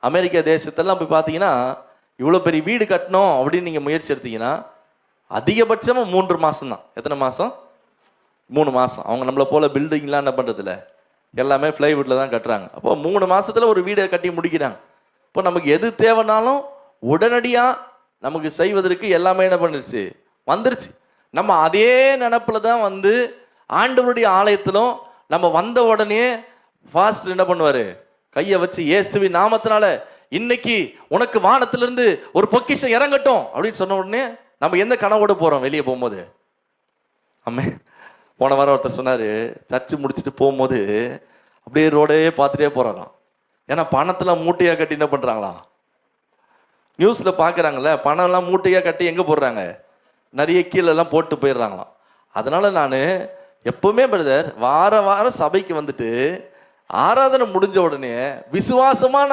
அமெரிக்க தேசத்தெல்லாம் போய் பார்த்தீங்கன்னா இவ்வளோ பெரிய வீடு கட்டணும் அப்படின்னு நீங்கள் முயற்சி எடுத்தீங்கன்னா அதிகபட்சமாக 3 மாதம் தான். எத்தனை மாதம்? 3 மாதம். அவங்க நம்மளை போல பில்டிங்லாம் என்ன பண்ணுறதில்ல, எல்லாமே ஃப்ளைவுட்டில் தான் கட்டுறாங்க. அப்போ 3 மாதத்தில் ஒரு வீடை கட்டி முடிக்கிறாங்க. இப்போ நமக்கு எது தேவைனாலும் உடனடியாக நமக்கு செய்வதற்கு எல்லாமே என்ன பண்ணிருச்சு, வந்துருச்சு. நம்ம அதே நினப்பில் தான் வந்து ஆண்டவருடைய ஆலயத்திலும் நம்ம வந்த உடனே ஃபாஸ்ட் என்ன பண்ணுவார், கையை வச்சு இயேசுவின் நாமத்தினால இன்னைக்கு உனக்கு வானத்திலிருந்து ஒரு பொக்கிஷம் இறங்கட்டும் அப்படின்னு சொன்ன உடனே நம்ம எந்த கனவோடு போகிறோம் வெளியே போகும்போது? அம்மே போன வாரம் ஒருத்தர் சொன்னார், சர்ச்சு முடிச்சுட்டு போகும்போது அப்படியே ரோடே பார்த்துட்டே போகிறாராம். ஏன்னா பணத்தெல்லாம் மூட்டையாக கட்டி என்ன பண்ணுறாங்களாம், நியூஸில் பார்க்குறாங்கல்ல, பணம்லாம் மூட்டையாக கட்டி எங்கே போடுறாங்க, நிறைய கீழெல்லாம் போட்டு போயிடுறாங்களாம். அதனால் நான் எப்பவுமே பிரதர் வாரம் சபைக்கு வந்துட்டு ஆராதனை முடிஞ்ச உடனே விசுவாசமாக